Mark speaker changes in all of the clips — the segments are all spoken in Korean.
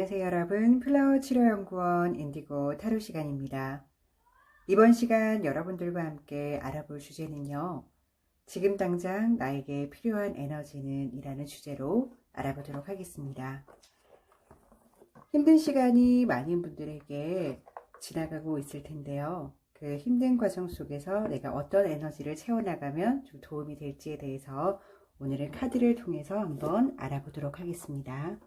Speaker 1: 안녕하세요 여러분, 플라워 치료연구원 인디고 타로 시간입니다. 이번 시간 여러분들과 함께 알아볼 주제는요, 지금 당장 나에게 필요한 에너지는 이라는 주제로 알아보도록 하겠습니다. 힘든 시간이 많은 분들에게 지나가고 있을 텐데요, 그 힘든 과정 속에서 내가 어떤 에너지를 채워나가면 좀 도움이 될지에 대해서 오늘은 카드를 통해서 한번 알아보도록 하겠습니다.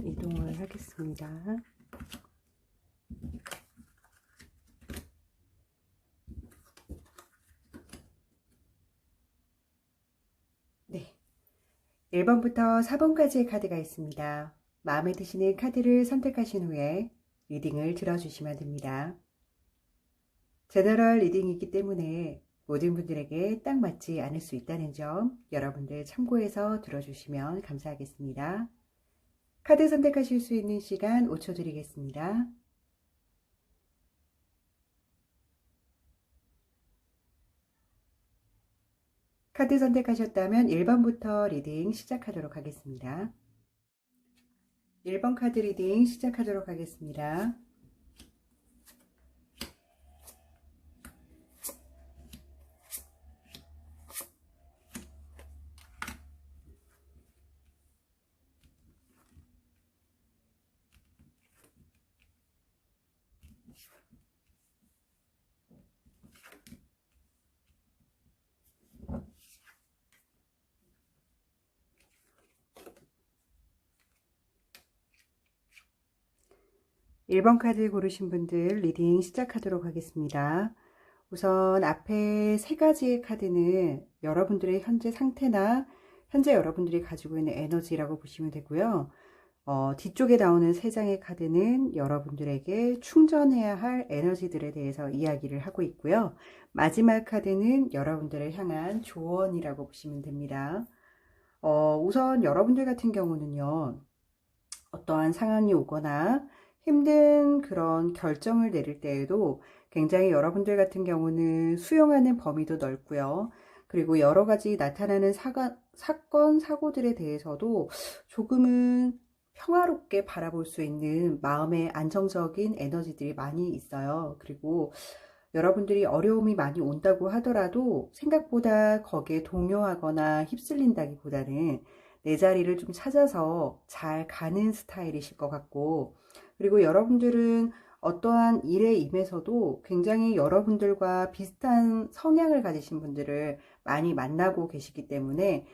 Speaker 1: 이동을 하겠습니다. 네, 1번부터 4번까지의 카드가 있습니다. 마음에 드시는 카드를 선택하신 후에 리딩을 들어주시면 됩니다. 제너럴 리딩이기 때문에 모든 분들에게 딱 맞지 않을 수 있다는 점 여러분들 참고해서 들어주시면 감사하겠습니다. 카드 선택하실 수 있는 시간 5초 드리겠습니다. 카드 선택하셨다면 1번부터 리딩 시작하도록 하겠습니다. 1번 카드 리딩 시작하도록 하겠습니다. (1번) 카드 고르신 분들 리딩 시작하도록 하겠습니다. 우선 앞에 세 가지의 카드는 여러분들의 현재 상태나 현재 여러분들이 가지고 있는 에너지라고 보시면 되고요. 뒤쪽에 나오는 세 장의 카드는 여러분들에게 충전해야 할 에너지들에 대해서 이야기를 하고 있고요. 마지막 카드는 여러분들을 향한 조언이라고 보시면 됩니다. 우선 여러분들 같은 경우는요, 어떠한 상황이 오거나 힘든 그런 결정을 내릴 때에도 굉장히 여러분들 같은 경우는 수용하는 범위도 넓고요. 그리고 여러 가지 나타나는 사건, 사고들에 대해서도 조금은 평화롭게 바라볼 수 있는 마음의 안정적인 에너지들이 많이 있어요. 그리고 여러분들이 어려움이 많이 온다고 하더라도 생각보다 거기에 동요하거나 휩쓸린다기보다는 내 자리를 좀 찾아서 잘 가는 스타일이실 것 같고, 그리고 여러분들은 어떠한 일에 임해서도 굉장히 여러분들과 비슷한 성향을 가지신 분들을 많이 만나고 계시기 때문에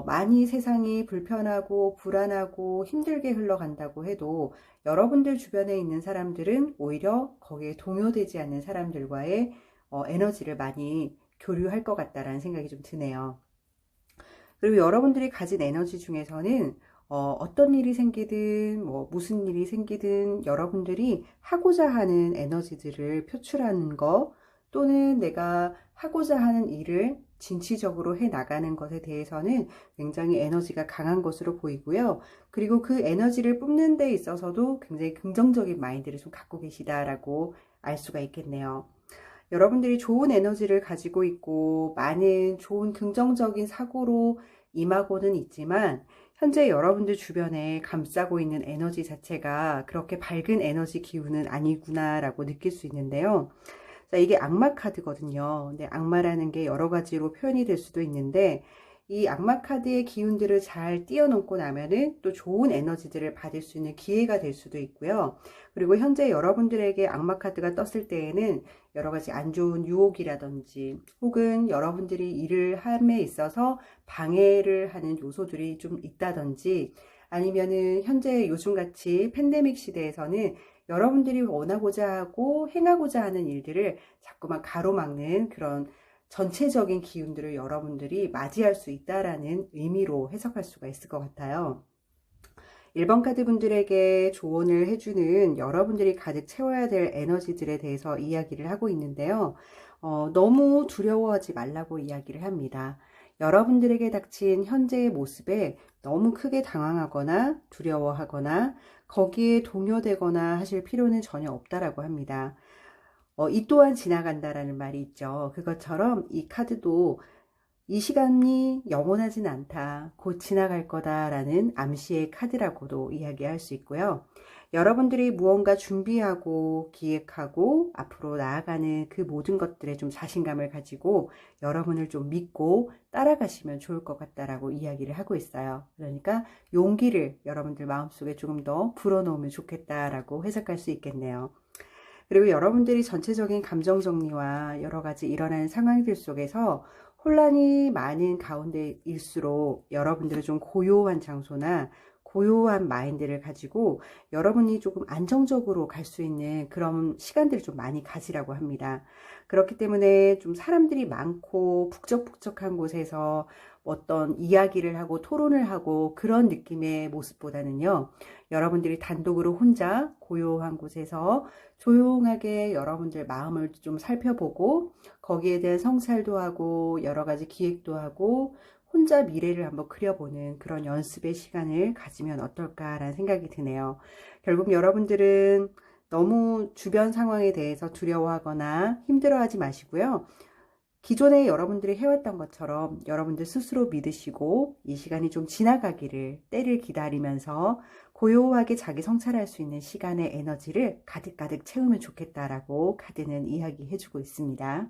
Speaker 1: 많이 세상이 불편하고 불안하고 힘들게 흘러간다고 해도 여러분들 주변에 있는 사람들은 오히려 거기에 동요되지 않는 사람들과의 에너지를 많이 교류할 것 같다라는 생각이 좀 드네요. 그리고 여러분들이 가진 에너지 중에서는 어떤 일이 생기든 뭐 무슨 일이 생기든 여러분들이 하고자 하는 에너지들을 표출하는 거, 또는 내가 하고자 하는 일을 진취적으로 해 나가는 것에 대해서는 굉장히 에너지가 강한 것으로 보이고요. 그리고 그 에너지를 뿜는 데 있어서도 굉장히 긍정적인 마인드를 좀 갖고 계시다라고 알 수가 있겠네요. 여러분들이 좋은 에너지를 가지고 있고 많은 좋은 긍정적인 사고로 임하고는 있지만, 현재 여러분들 주변에 감싸고 있는 에너지 자체가 그렇게 밝은 에너지 기운은 아니구나라고 느낄 수 있는데요. 자, 이게 악마 카드거든요. 근데 악마라는 게 여러 가지로 표현이 될 수도 있는데, 이 악마 카드의 기운들을 잘 뛰어넘고 나면은 또 좋은 에너지들을 받을 수 있는 기회가 될 수도 있고요. 그리고 현재 여러분들에게 악마 카드가 떴을 때에는 여러 가지 안 좋은 유혹이라든지, 혹은 여러분들이 일을 함에 있어서 방해를 하는 요소들이 좀 있다든지, 아니면은 현재 요즘같이 팬데믹 시대에서는 여러분들이 원하고자 하고 행하고자 하는 일들을 자꾸만 가로막는 그런 전체적인 기운들을 여러분들이 맞이할 수 있다라는 의미로 해석할 수가 있을 것 같아요. 1번 카드 분들에게 조언을 해주는 여러분들이 가득 채워야 될 에너지들에 대해서 이야기를 하고 있는데요. 너무 두려워하지 말라고 이야기를 합니다. 여러분들에게 닥친 현재의 모습에 너무 크게 당황하거나 두려워하거나 거기에 동요되거나 하실 필요는 전혀 없다라고 합니다. 이 또한 지나간다라는 말이 있죠. 그것처럼 이 카드도 이 시간이 영원하진 않다, 곧 지나갈 거다라는 암시의 카드라고도 이야기할 수 있고요. 여러분들이 무언가 준비하고 기획하고 앞으로 나아가는 그 모든 것들에 좀 자신감을 가지고 여러분을 좀 믿고 따라가시면 좋을 것 같다라고 이야기를 하고 있어요. 그러니까 용기를 여러분들 마음속에 조금 더 불어넣으면 좋겠다라고 해석할 수 있겠네요. 그리고 여러분들이 전체적인 감정 정리와 여러 가지 일어나는 상황들 속에서 혼란이 많은 가운데일수록 여러분들은 좀 고요한 장소나 고요한 마인드를 가지고 여러분이 조금 안정적으로 갈 수 있는 그런 시간들을 좀 많이 가지라고 합니다. 그렇기 때문에 좀 사람들이 많고 북적북적한 곳에서 어떤 이야기를 하고 토론을 하고 그런 느낌의 모습보다는요, 여러분들이 단독으로 혼자 고요한 곳에서 조용하게 여러분들 마음을 좀 살펴보고 거기에 대한 성찰도 하고 여러 가지 기획도 하고 혼자 미래를 한번 그려보는 그런 연습의 시간을 가지면 어떨까라는 생각이 드네요. 결국 여러분들은 너무 주변 상황에 대해서 두려워하거나 힘들어하지 마시고요. 기존에 여러분들이 해왔던 것처럼 여러분들 스스로 믿으시고 이 시간이 좀 지나가기를, 때를 기다리면서 고요하게 자기 성찰할 수 있는 시간의 에너지를 가득가득 채우면 좋겠다라고 카드는 이야기해주고 있습니다.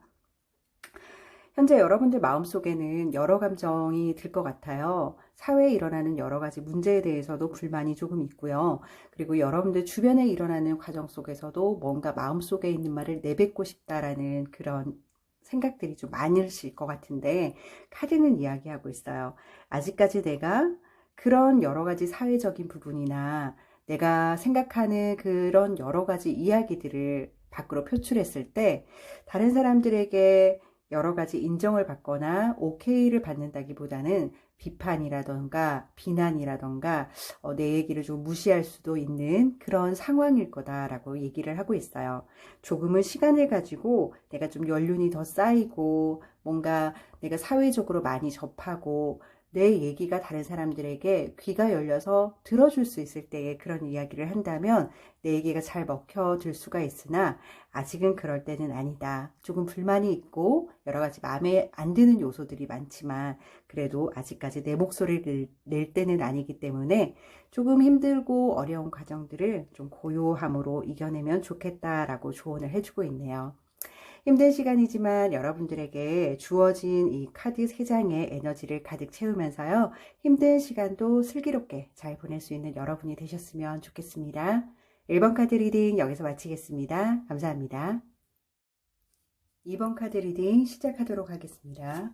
Speaker 1: 현재 여러분들 마음속에는 여러 감정이 들 것 같아요. 사회에 일어나는 여러 가지 문제에 대해서도 불만이 조금 있고요. 그리고 여러분들 주변에 일어나는 과정 속에서도 뭔가 마음속에 있는 말을 내뱉고 싶다라는 그런 생각들이 좀 많으실 것 같은데, 카드는 이야기하고 있어요. 아직까지 내가 그런 여러 가지 사회적인 부분이나 내가 생각하는 그런 여러 가지 이야기들을 밖으로 표출했을 때 다른 사람들에게 여러 가지 인정을 받거나 오케이를 받는다기보다는 비판이라던가 비난이라던가 내 얘기를 좀 무시할 수도 있는 그런 상황일 거다라고 얘기를 하고 있어요. 조금은 시간을 가지고 내가 좀 연륜이 더 쌓이고 뭔가 내가 사회적으로 많이 접하고 내 얘기가 다른 사람들에게 귀가 열려서 들어줄 수 있을 때에 그런 이야기를 한다면 내 얘기가 잘 먹혀들 수가 있으나 아직은 그럴 때는 아니다. 조금 불만이 있고 여러 가지 마음에 안 드는 요소들이 많지만 그래도 아직까지 내 목소리를 낼 때는 아니기 때문에 조금 힘들고 어려운 과정들을 좀 고요함으로 이겨내면 좋겠다라고 조언을 해주고 있네요. 힘든 시간이지만 여러분들에게 주어진 이 카드 3장의 에너지를 가득 채우면서요. 힘든 시간도 슬기롭게 잘 보낼 수 있는 여러분이 되셨으면 좋겠습니다. 1번 카드 리딩 여기서 마치겠습니다. 감사합니다. 2번 카드 리딩 시작하도록 하겠습니다.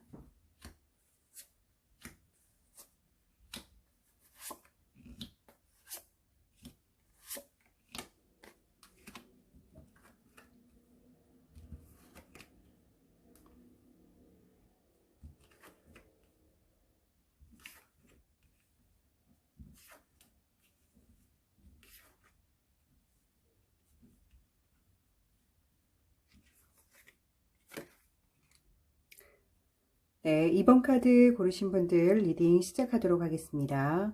Speaker 1: 네, 2번 카드 고르신 분들 리딩 시작하도록 하겠습니다.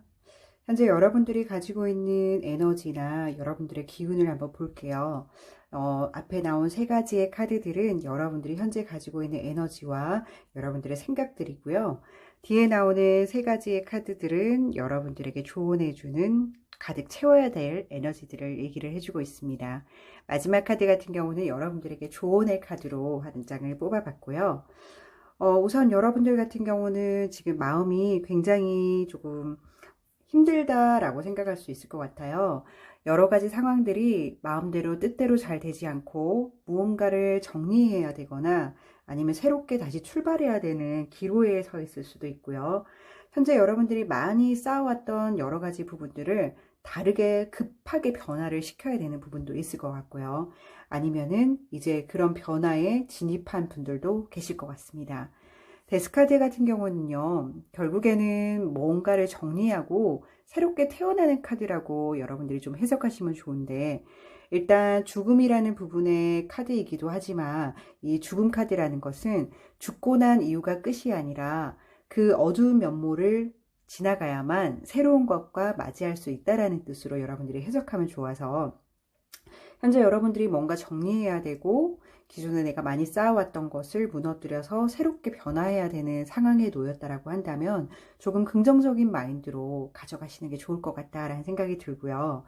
Speaker 1: 현재 여러분들이 가지고 있는 에너지나 여러분들의 기운을 한번 볼게요. 앞에 나온 3가지의 카드들은 여러분들이 현재 가지고 있는 에너지와 여러분들의 생각들이고요. 뒤에 나오는 3가지의 카드들은 여러분들에게 조언해주는 가득 채워야 될 에너지들을 얘기를 해주고 있습니다. 마지막 카드 같은 경우는 여러분들에게 조언의 카드로 한 장을 뽑아봤고요. 우선 여러분들 같은 경우는 지금 마음이 굉장히 조금 힘들다라고 생각할 수 있을 것 같아요. 여러 가지 상황들이 마음대로 뜻대로 잘 되지 않고 무언가를 정리해야 되거나 아니면 새롭게 다시 출발해야 되는 기로에 서 있을 수도 있고요. 현재 여러분들이 많이 쌓아왔던 여러 가지 부분들을 다르게 급하게 변화를 시켜야 되는 부분도 있을 것 같고요. 아니면은 이제 그런 변화에 진입한 분들도 계실 것 같습니다. 데스카드 같은 경우는요, 결국에는 뭔가를 정리하고 새롭게 태어나는 카드라고 여러분들이 좀 해석하시면 좋은데, 일단 죽음이라는 부분의 카드이기도 하지만 이 죽음 카드라는 것은 죽고 난 이유가 끝이 아니라 그 어두운 면모를 지나가야만 새로운 것과 맞이할 수 있다라는 뜻으로 여러분들이 해석하면 좋아서, 현재 여러분들이 뭔가 정리해야 되고 기존에 내가 많이 쌓아왔던 것을 무너뜨려서 새롭게 변화해야 되는 상황에 놓였다라고 한다면 조금 긍정적인 마인드로 가져가시는 게 좋을 것 같다라는 생각이 들고요.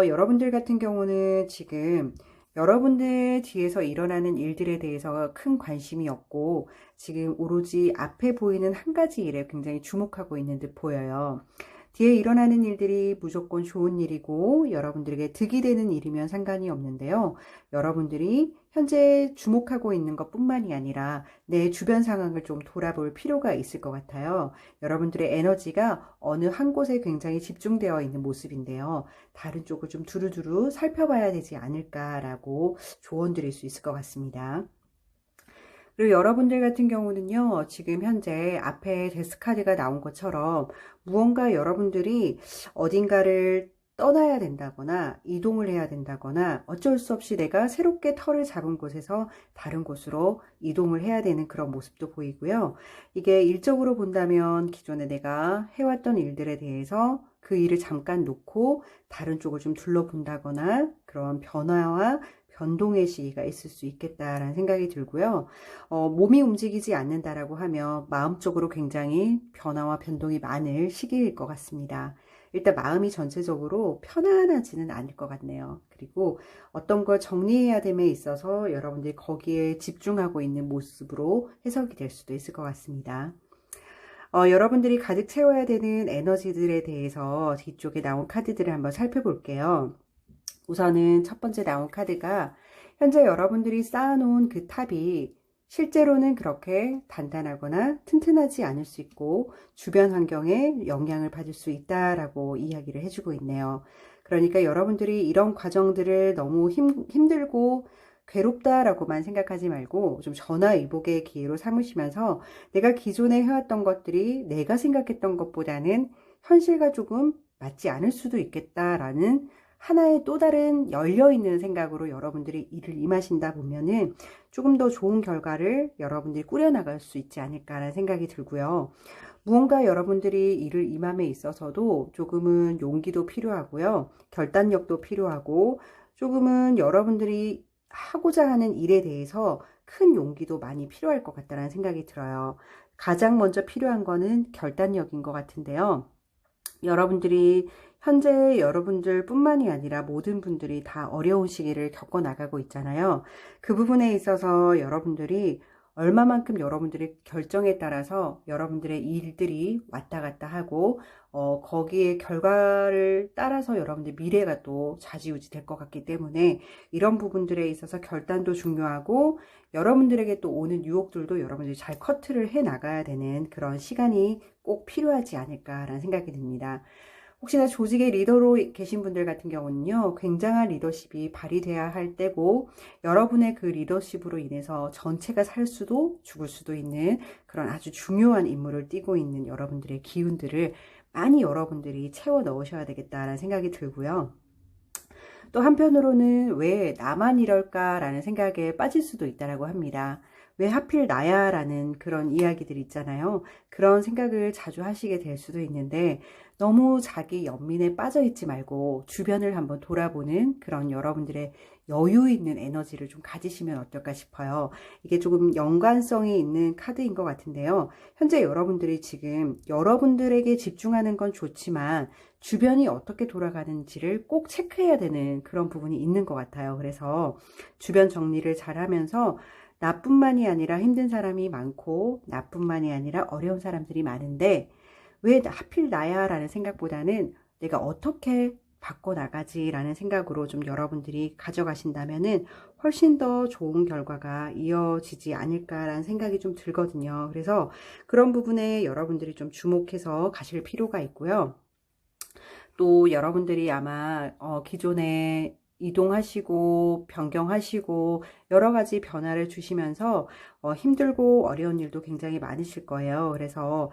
Speaker 1: 여러분들 같은 경우는 지금 여러분들 뒤에서 일어나는 일들에 대해서 큰 관심이 없고 지금 오로지 앞에 보이는 한 가지 일에 굉장히 주목하고 있는 듯 보여요. 뒤에 일어나는 일들이 무조건 좋은 일이고 여러분들에게 득이 되는 일이면 상관이 없는데요. 여러분들이 현재 주목하고 있는 것뿐만이 아니라 내 주변 상황을 좀 돌아볼 필요가 있을 것 같아요. 여러분들의 에너지가 어느 한 곳에 굉장히 집중되어 있는 모습인데요. 다른 쪽을 좀 두루두루 살펴봐야 되지 않을까라고 조언 드릴 수 있을 것 같습니다. 그리고 여러분들 같은 경우는요, 지금 현재 앞에 데스카드가 나온 것처럼 무언가 여러분들이 어딘가를 떠나야 된다거나 이동을 해야 된다거나 어쩔 수 없이 내가 새롭게 터를 잡은 곳에서 다른 곳으로 이동을 해야 되는 그런 모습도 보이고요. 이게 일적으로 본다면 기존에 내가 해왔던 일들에 대해서 그 일을 잠깐 놓고 다른 쪽을 좀 둘러본다거나 그런 변화와 변동의 시기가 있을 수 있겠다라는 생각이 들고요. 몸이 움직이지 않는다라고 하면 마음적으로 굉장히 변화와 변동이 많을 시기일 것 같습니다. 일단 마음이 전체적으로 편안하지는 않을 것 같네요. 그리고 어떤 걸 정리해야 됨에 있어서 여러분들이 거기에 집중하고 있는 모습으로 해석이 될 수도 있을 것 같습니다. 여러분들이 가득 채워야 되는 에너지들에 대해서 뒤쪽에 나온 카드들을 한번 살펴볼게요. 우선은 첫 번째 나온 카드가 현재 여러분들이 쌓아놓은 그 탑이 실제로는 그렇게 단단하거나 튼튼하지 않을 수 있고 주변 환경에 영향을 받을 수 있다라고 이야기를 해주고 있네요. 그러니까 여러분들이 이런 과정들을 너무 힘들고 괴롭다라고만 생각하지 말고 좀 전화위복의 기회로 삼으시면서 내가 기존에 해왔던 것들이 내가 생각했던 것보다는 현실과 조금 맞지 않을 수도 있겠다라는 하나의 또 다른 열려있는 생각으로 여러분들이 일을 임하신다 보면은 조금 더 좋은 결과를 여러분들이 꾸려나갈 수 있지 않을까라는 생각이 들고요. 무언가 여러분들이 일을 임함에 있어서도 조금은 용기도 필요하고요. 결단력도 필요하고 조금은 여러분들이 하고자 하는 일에 대해서 큰 용기도 많이 필요할 것 같다는 생각이 들어요. 가장 먼저 필요한 거는 결단력인 것 같은데요. 여러분들이 현재 여러분들 뿐만이 아니라 모든 분들이 다 어려운 시기를 겪어 나가고 있잖아요. 그 부분에 있어서 여러분들이 얼마만큼 여러분들의 결정에 따라서 여러분들의 일들이 왔다 갔다 하고 거기에 결과를 따라서 여러분들 미래가 또 좌지우지 될 것 같기 때문에 이런 부분들에 있어서 결단도 중요하고 여러분들에게 또 오는 유혹들도 여러분들이 잘 커트를 해 나가야 되는 그런 시간이 꼭 필요하지 않을까라는 생각이 듭니다. 혹시나 조직의 리더로 계신 분들 같은 경우는요, 굉장한 리더십이 발휘돼야 할 때고, 여러분의 그 리더십으로 인해서 전체가 살 수도 죽을 수도 있는 그런 아주 중요한 임무를 띠고 있는 여러분들의 기운들을 많이 여러분들이 채워 넣으셔야 되겠다라는 생각이 들고요. 또 한편으로는 왜 나만 이럴까라는 생각에 빠질 수도 있다라고 합니다. 왜 하필 나야 라는 그런 이야기들이 있잖아요. 그런 생각을 자주 하시게 될 수도 있는데 너무 자기 연민에 빠져 있지 말고 주변을 한번 돌아보는 그런 여러분들의 여유 있는 에너지를 좀 가지시면 어떨까 싶어요. 이게 조금 연관성이 있는 카드인 것 같은데요. 현재 여러분들이 지금 여러분들에게 집중하는 건 좋지만 주변이 어떻게 돌아가는지를 꼭 체크해야 되는 그런 부분이 있는 것 같아요. 그래서 주변 정리를 잘 하면서 나뿐만이 아니라 힘든 사람이 많고 나뿐만이 아니라 어려운 사람들이 많은데 왜 하필 나야 라는 생각보다는 내가 어떻게 바꿔나가지 라는 생각으로 좀 여러분들이 가져가신다면은 훨씬 더 좋은 결과가 이어지지 않을까라는 생각이 좀 들거든요. 그래서 그런 부분에 여러분들이 좀 주목해서 가실 필요가 있고요. 또 여러분들이 아마 기존에 이동하시고 변경하시고 여러 가지 변화를 주시면서 힘들고 어려운 일도 굉장히 많으실 거예요. 그래서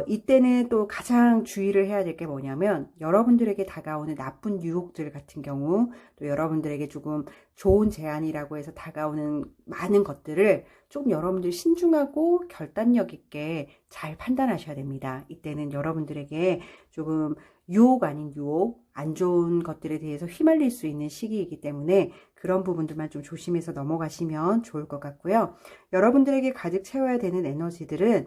Speaker 1: 이때는 또 가장 주의를 해야 될 게 뭐냐면 여러분들에게 다가오는 나쁜 유혹들 같은 경우 또 여러분들에게 조금 좋은 제안이라고 해서 다가오는 많은 것들을 조금 여러분들 신중하고 결단력 있게 잘 판단하셔야 됩니다. 이때는 여러분들에게 조금 유혹 아닌 유혹, 안 좋은 것들에 대해서 휘말릴 수 있는 시기이기 때문에 그런 부분들만 좀 조심해서 넘어가시면 좋을 것 같고요. 여러분들에게 가득 채워야 되는 에너지들은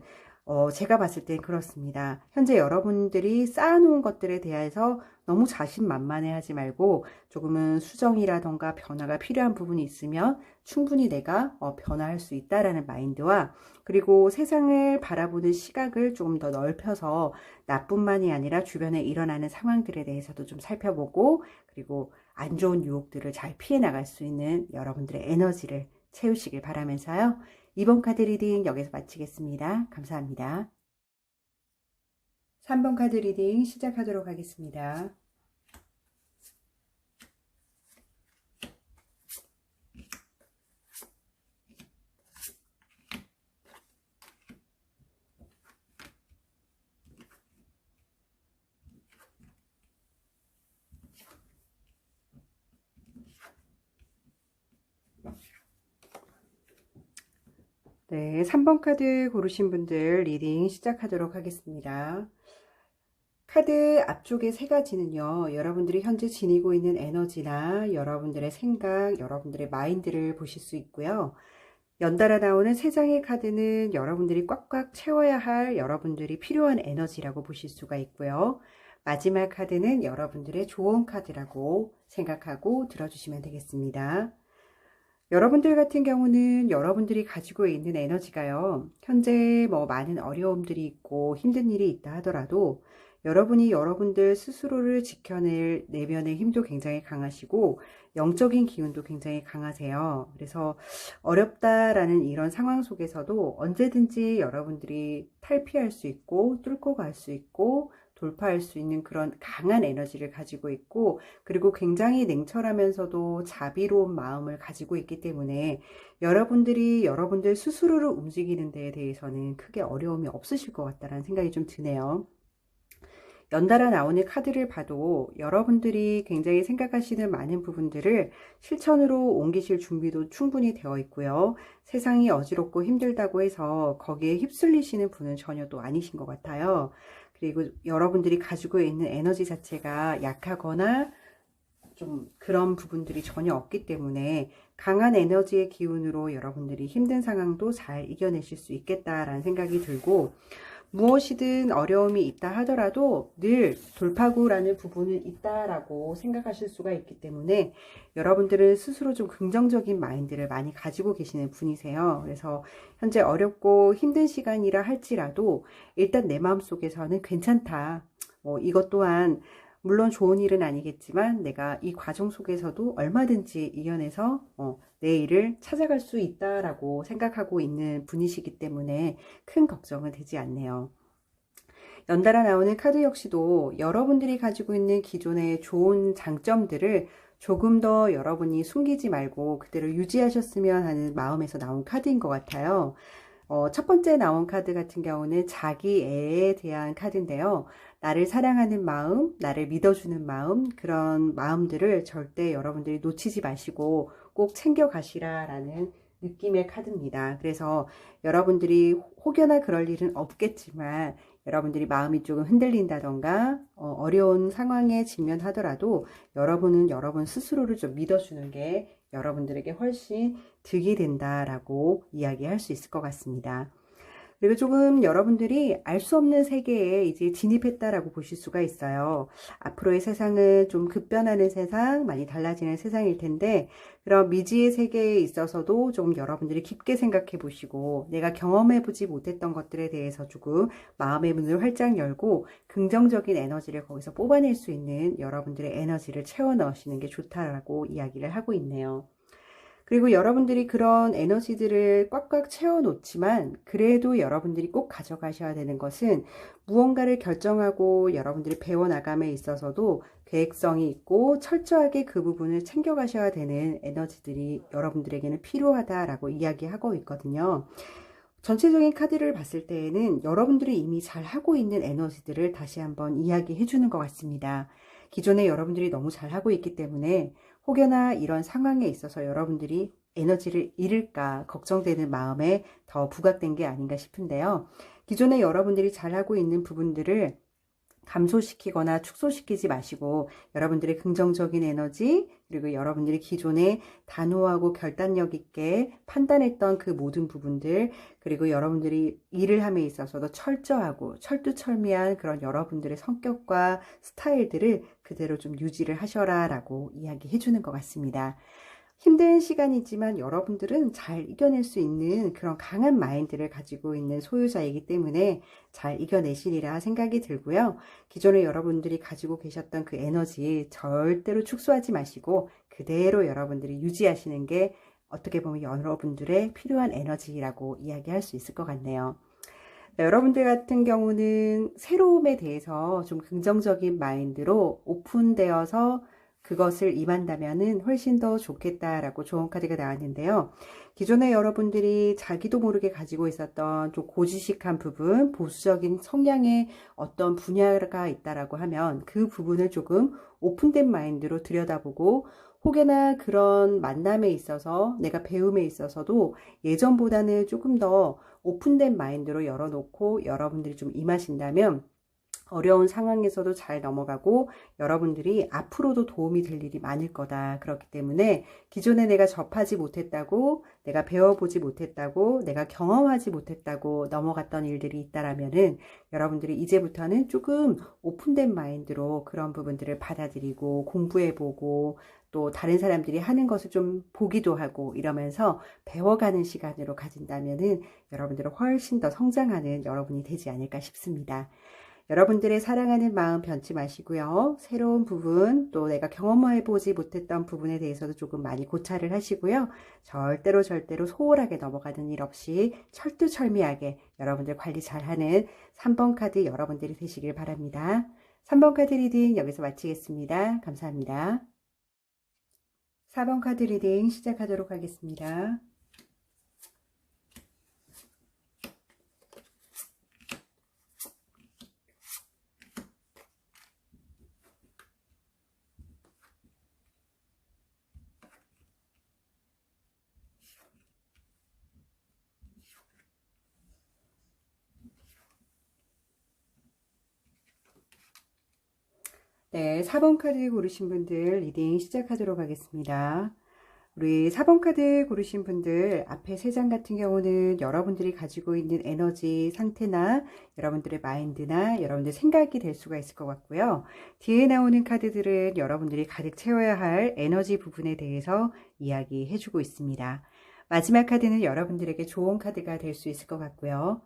Speaker 1: 제가 봤을 땐 그렇습니다. 현재 여러분들이 쌓아놓은 것들에 대해서 너무 자신만만해 하지 말고 조금은 수정이라던가 변화가 필요한 부분이 있으면 충분히 내가 변화할 수 있다라는 마인드와 그리고 세상을 바라보는 시각을 조금 더 넓혀서 나뿐만이 아니라 주변에 일어나는 상황들에 대해서도 좀 살펴보고 그리고 안 좋은 유혹들을 잘 피해 나갈 수 있는 여러분들의 에너지를 채우시길 바라면서요. 이번 카드 리딩 여기서 마치겠습니다. 감사합니다. 3번 카드 리딩 시작하도록 하겠습니다. 네, 3번 카드 고르신 분들 리딩 시작하도록 하겠습니다. 카드 앞쪽에 세 가지는요, 여러분들이 현재 지니고 있는 에너지나 여러분들의 생각, 여러분들의 마인드를 보실 수 있고요. 연달아 나오는 세 장의 카드는 여러분들이 꽉꽉 채워야 할 여러분들이 필요한 에너지라고 보실 수가 있고요. 마지막 카드는 여러분들의 조언 카드라고 생각하고 들어주시면 되겠습니다. 여러분들 같은 경우는 여러분들이 가지고 있는 에너지가요. 현재 많은 어려움들이 있고 힘든 일이 있다 하더라도 여러분이 여러분들 스스로를 지켜낼 내면의 힘도 굉장히 강하시고 영적인 기운도 굉장히 강하세요. 그래서 어렵다라는 이런 상황 속에서도 언제든지 여러분들이 탈피할 수 있고 뚫고 갈 수 있고 돌파할 수 있는 그런 강한 에너지를 가지고 있고 그리고 굉장히 냉철하면서도 자비로운 마음을 가지고 있기 때문에 여러분들이 여러분들 스스로를 움직이는 데에 대해서는 크게 어려움이 없으실 것 같다는 생각이 좀 드네요. 연달아 나오는 카드를 봐도 여러분들이 굉장히 생각하시는 많은 부분들을 실천으로 옮기실 준비도 충분히 되어 있고요. 세상이 어지럽고 힘들다고 해서 거기에 휩쓸리시는 분은 전혀 또 아니신 것 같아요. 그리고 여러분들이 가지고 있는 에너지 자체가 약하거나 좀 그런 부분들이 전혀 없기 때문에 강한 에너지의 기운으로 여러분들이 힘든 상황도 잘 이겨내실 수 있겠다라는 생각이 들고 무엇이든 어려움이 있다 하더라도 늘 돌파구라는 부분은 있다라고 생각하실 수가 있기 때문에 여러분들은 스스로 좀 긍정적인 마인드를 많이 가지고 계시는 분이세요. 그래서 현재 어렵고 힘든 시간이라 할지라도 일단 내 마음속에서는 괜찮다. 이것 또한 물론 좋은 일은 아니겠지만 내가 이 과정 속에서도 얼마든지 이겨내서 내 일을 찾아갈 수 있다라고 생각하고 있는 분이시기 때문에 큰 걱정은 되지 않네요. 연달아 나오는 카드 역시도 여러분들이 가지고 있는 기존의 좋은 장점들을 조금 더 여러분이 숨기지 말고 그대로 유지하셨으면 하는 마음에서 나온 카드인 것 같아요. 첫 번째 나온 카드 같은 경우는 자기애에 대한 카드인데요. 나를 사랑하는 마음, 나를 믿어주는 마음, 그런 마음들을 절대 여러분들이 놓치지 마시고 꼭 챙겨가시라라는 느낌의 카드입니다. 그래서 여러분들이 혹여나 그럴 일은 없겠지만 여러분들이 마음이 조금 흔들린다던가 어려운 상황에 직면하더라도 여러분은 여러분 스스로를 좀 믿어주는 게 여러분들에게 훨씬 득이 된다라고 이야기할 수 있을 것 같습니다. 그리고 조금 여러분들이 알 수 없는 세계에 이제 진입했다라고 보실 수가 있어요. 앞으로의 세상은 좀 급변하는 세상, 많이 달라지는 세상일 텐데 그런 미지의 세계에 있어서도 좀 여러분들이 깊게 생각해 보시고 내가 경험해 보지 못했던 것들에 대해서 조금 마음의 문을 활짝 열고 긍정적인 에너지를 거기서 뽑아낼 수 있는 여러분들의 에너지를 채워 넣으시는 게 좋다라고 이야기를 하고 있네요. 그리고 여러분들이 그런 에너지들을 꽉꽉 채워놓지만 그래도 여러분들이 꼭 가져가셔야 되는 것은 무언가를 결정하고 여러분들이 배워나감에 있어서도 계획성이 있고 철저하게 그 부분을 챙겨가셔야 되는 에너지들이 여러분들에게는 필요하다라고 이야기하고 있거든요. 전체적인 카드를 봤을 때에는 여러분들이 이미 잘 하고 있는 에너지들을 다시 한번 이야기해 주는 것 같습니다. 기존에 여러분들이 너무 잘 하고 있기 때문에 혹여나 이런 상황에 있어서 여러분들이 에너지를 잃을까 걱정되는 마음에 더 부각된 게 아닌가 싶은데요. 기존에 여러분들이 잘하고 있는 부분들을 감소시키거나 축소시키지 마시고 여러분들의 긍정적인 에너지 그리고 여러분들이 기존에 단호하고 결단력 있게 판단했던 그 모든 부분들 그리고 여러분들이 일을 함에 있어서도 철저하고 철두철미한 그런 여러분들의 성격과 스타일들을 그대로 좀 유지를 하셔라 라고 이야기해 주는 것 같습니다. 힘든 시간이지만 여러분들은 잘 이겨낼 수 있는 그런 강한 마인드를 가지고 있는 소유자이기 때문에 잘 이겨내시리라 생각이 들고요. 기존에 여러분들이 가지고 계셨던 그 에너지 절대로 축소하지 마시고 그대로 여러분들이 유지하시는 게 어떻게 보면 여러분들의 필요한 에너지라고 이야기할 수 있을 것 같네요. 여러분들 같은 경우는 새로움에 대해서 좀 긍정적인 마인드로 오픈되어서 그것을 임한다면은 훨씬 더 좋겠다라고 좋은 카드가 나왔는데요. 기존에 여러분들이 자기도 모르게 가지고 있었던 좀 고지식한 부분, 보수적인 성향의 어떤 분야가 있다라고 하면 그 부분을 조금 오픈된 마인드로 들여다보고 혹여나 그런 만남에 있어서 내가 배움에 있어서도 예전보다는 조금 더 오픈된 마인드로 열어놓고 여러분들이 좀 임하신다면 어려운 상황에서도 잘 넘어가고 여러분들이 앞으로도 도움이 될 일이 많을 거다. 그렇기 때문에 기존에 내가 접하지 못했다고 내가 배워보지 못했다고 내가 경험하지 못했다고 넘어갔던 일들이 있다라면은 여러분들이 이제부터는 조금 오픈된 마인드로 그런 부분들을 받아들이고 공부해보고 또 다른 사람들이 하는 것을 좀 보기도 하고 이러면서 배워가는 시간으로 가진다면은 여러분들은 훨씬 더 성장하는 여러분이 되지 않을까 싶습니다. 여러분들의 사랑하는 마음 변치 마시고요. 새로운 부분 또 내가 경험해보지 못했던 부분에 대해서도 조금 많이 고찰을 하시고요. 절대로 소홀하게 넘어가는 일 없이 철두철미하게 여러분들 관리 잘하는 3번 카드 여러분들이 되시길 바랍니다. 3번 카드 리딩 여기서 마치겠습니다. 감사합니다. 4번 카드 리딩 시작하도록 하겠습니다. 네, 4번 카드 고르신 분들 리딩 시작하도록 하겠습니다. 우리 4번 카드 고르신 분들 앞에 3장 같은 경우는 여러분들이 가지고 있는 에너지 상태나 여러분들의 마인드나 여러분들의 생각이 될 수가 있을 것 같고요. 뒤에 나오는 카드들은 여러분들이 가득 채워야 할 에너지 부분에 대해서 이야기해 주고 있습니다. 마지막 카드는 여러분들에게 좋은 카드가 될 수 있을 것 같고요.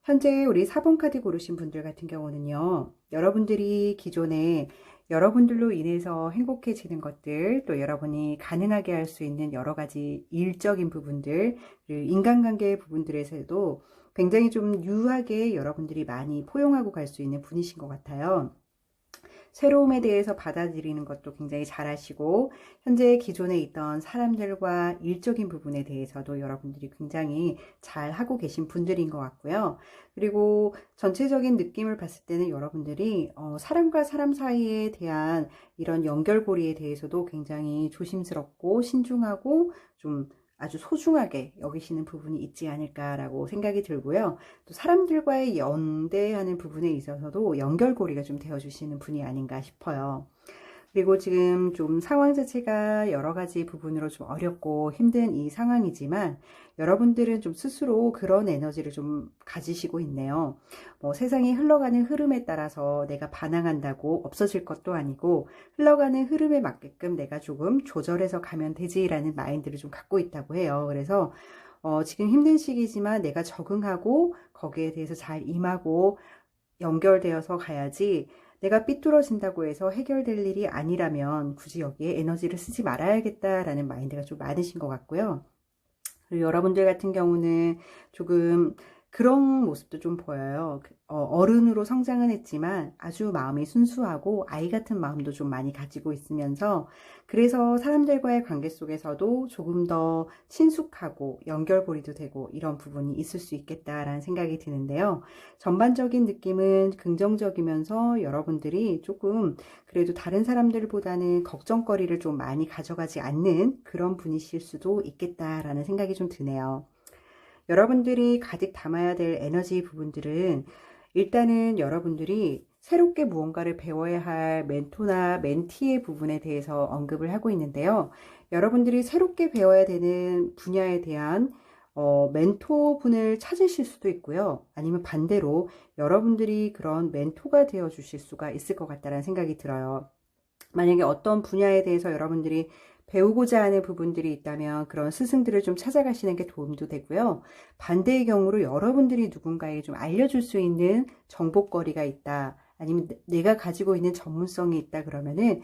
Speaker 1: 현재 우리 4번 카드 고르신 분들 같은 경우는요. 여러분들이 기존에 여러분들로 인해서 행복해지는 것들, 또 여러분이 가능하게 할 수 있는 여러 가지 일적인 부분들, 그리고 인간관계 부분들에서도 굉장히 좀 유하게 여러분들이 많이 포용하고 갈 수 있는 분이신 것 같아요. 새로움에 대해서 받아들이는 것도 굉장히 잘하시고 현재 기존에 있던 사람들과 일적인 부분에 대해서도 여러분들이 굉장히 잘 하고 계신 분들인 것 같고요. 그리고 전체적인 느낌을 봤을 때는 여러분들이 사람과 사람 사이에 대한 이런 연결고리에 대해서도 굉장히 조심스럽고 신중하고 좀 아주 소중하게 여기시는 부분이 있지 않을까라고 생각이 들고요. 또 사람들과의 연대하는 부분에 있어서도 연결고리가 좀 되어주시는 분이 아닌가 싶어요. 그리고 지금 좀 상황 자체가 여러 가지 부분으로 좀 어렵고 힘든 이 상황이지만 여러분들은 좀 스스로 그런 에너지를 좀 가지시고 있네요. 뭐 세상이 흘러가는 흐름에 따라서 내가 반항한다고 없어질 것도 아니고 흘러가는 흐름에 맞게끔 내가 조금 조절해서 가면 되지라는 마인드를 좀 갖고 있다고 해요. 그래서 지금 힘든 시기지만 내가 적응하고 거기에 대해서 잘 임하고 연결되어서 가야지 내가 삐뚤어진다고 해서 해결될 일이 아니라면 굳이 여기에 에너지를 쓰지 말아야겠다라는 마인드가 좀 많으신 것 같고요. 그리고 여러분들 같은 경우는 조금 그런 모습도 좀 보여요. 어른으로 성장은 했지만 아주 마음이 순수하고 아이 같은 마음도 좀 많이 가지고 있으면서 그래서 사람들과의 관계 속에서도 조금 더 친숙하고 연결고리도 되고 이런 부분이 있을 수 있겠다라는 생각이 드는데요. 전반적인 느낌은 긍정적이면서 여러분들이 조금 그래도 다른 사람들보다는 걱정거리를 좀 많이 가져가지 않는 그런 분이실 수도 있겠다라는 생각이 좀 드네요. 여러분들이 가득 담아야 될 에너지 부분들은 일단은 여러분들이 새롭게 무언가를 배워야 할 멘토나 멘티의 부분에 대해서 언급을 하고 있는데요. 여러분들이 새롭게 배워야 되는 분야에 대한 멘토분을 찾으실 수도 있고요. 아니면 반대로 여러분들이 그런 멘토가 되어 주실 수가 있을 것 같다는 생각이 들어요. 만약에 어떤 분야에 대해서 여러분들이 배우고자 하는 부분들이 있다면 그런 스승들을 좀 찾아가시는 게 도움도 되고요. 반대의 경우로 여러분들이 누군가에게 좀 알려줄 수 있는 정보거리가 있다. 아니면 내가 가지고 있는 전문성이 있다 그러면은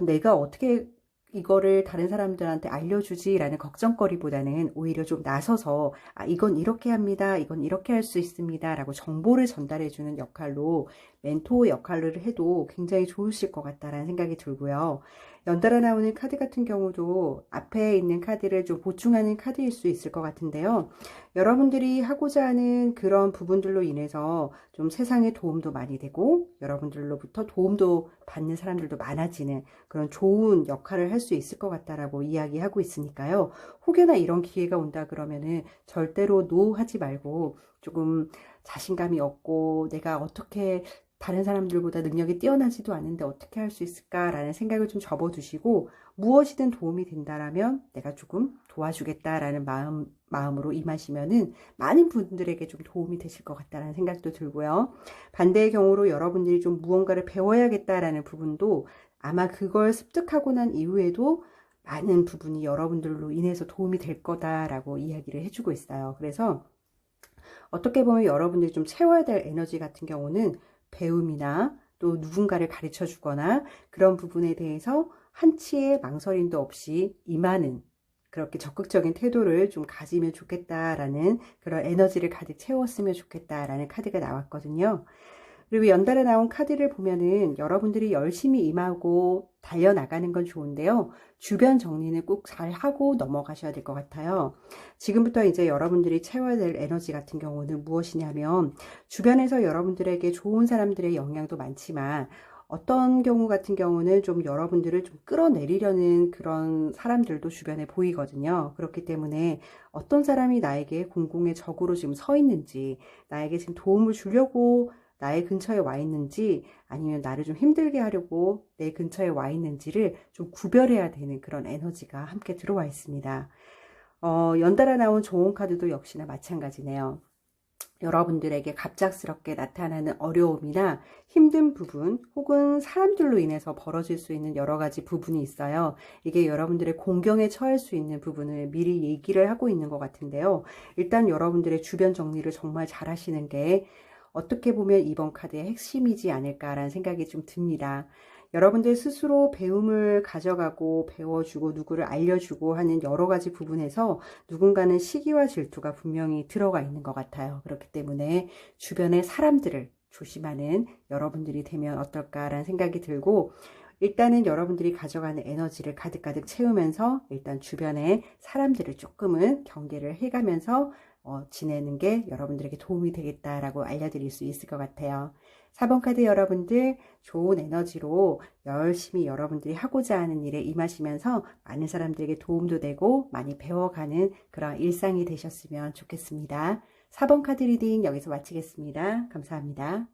Speaker 1: 내가 어떻게 이거를 다른 사람들한테 알려주지라는 걱정거리보다는 오히려 좀 나서서 이건 이렇게 합니다. 이건 이렇게 할 수 있습니다. 라고 정보를 전달해주는 역할로 멘토 역할을 해도 굉장히 좋으실 것 같다라는 생각이 들고요. 연달아 나오는 카드 같은 경우도 앞에 있는 카드를 좀 보충하는 카드일 수 있을 것 같은데요. 여러분들이 하고자 하는 그런 부분들로 인해서 좀 세상에 도움도 많이 되고 여러분들로부터 도움도 받는 사람들도 많아지는 그런 좋은 역할을 할 수 있을 것 같다라고 이야기하고 있으니까요. 혹여나 이런 기회가 온다 그러면은 절대로 노 하지 말고 조금 자신감이 없고 내가 어떻게 다른 사람들보다 능력이 뛰어나지도 않은데 어떻게 할 수 있을까라는 생각을 좀 접어두시고 무엇이든 도움이 된다라면 내가 조금 도와주겠다라는 마음으로 임하시면은 많은 분들에게 좀 도움이 되실 것 같다라는 생각도 들고요. 반대의 경우로 여러분들이 좀 무언가를 배워야겠다라는 부분도 아마 그걸 습득하고 난 이후에도 많은 부분이 여러분들로 인해서 도움이 될 거다라고 이야기를 해주고 있어요. 그래서 어떻게 보면 여러분들이 좀 채워야 될 에너지 같은 경우는 배움이나 또 누군가를 가르쳐 주거나 그런 부분에 대해서 한치의 망설임도 없이 임하는 그렇게 적극적인 태도를 좀 가지면 좋겠다라는 그런 에너지를 가득 채웠으면 좋겠다라는 카드가 나왔거든요. 그리고 연달아 나온 카드를 보면은 여러분들이 열심히 임하고 달려나가는 건 좋은데요. 주변 정리는 꼭 잘 하고 넘어가셔야 될 것 같아요. 지금부터 이제 여러분들이 채워야 될 에너지 같은 경우는 무엇이냐면 주변에서 여러분들에게 좋은 사람들의 영향도 많지만 어떤 경우 같은 경우는 좀 여러분들을 좀 끌어내리려는 그런 사람들도 주변에 보이거든요. 그렇기 때문에 어떤 사람이 나에게 공공의 적으로 지금 서 있는지 나에게 지금 도움을 주려고 나의 근처에 와 있는지 아니면 나를 좀 힘들게 하려고 내 근처에 와 있는지를 좀 구별해야 되는 그런 에너지가 함께 들어와 있습니다. 연달아 나온 조언 카드도 역시나 마찬가지네요. 여러분들에게 갑작스럽게 나타나는 어려움이나 힘든 부분 혹은 사람들로 인해서 벌어질 수 있는 여러 가지 부분이 있어요. 이게 여러분들의 공경에 처할 수 있는 부분을 미리 얘기를 하고 있는 것 같은데요. 일단 여러분들의 주변 정리를 정말 잘 하시는 게 어떻게 보면 이번 카드의 핵심이지 않을까라는 생각이 좀 듭니다. 여러분들 스스로 배움을 가져가고 배워주고 누구를 알려주고 하는 여러 가지 부분에서 누군가는 시기와 질투가 분명히 들어가 있는 것 같아요. 그렇기 때문에 주변의 사람들을 조심하는 여러분들이 되면 어떨까라는 생각이 들고, 일단은 여러분들이 가져가는 에너지를 가득가득 채우면서 일단 주변의 사람들을 조금은 경계를 해가면서 지내는 게 여러분들에게 도움이 되겠다라고 알려드릴 수 있을 것 같아요. 4번 카드 여러분들 좋은 에너지로 열심히 여러분들이 하고자 하는 일에 임하시면서 많은 사람들에게 도움도 되고 많이 배워가는 그런 일상이 되셨으면 좋겠습니다. 4번 카드 리딩 여기서 마치겠습니다. 감사합니다.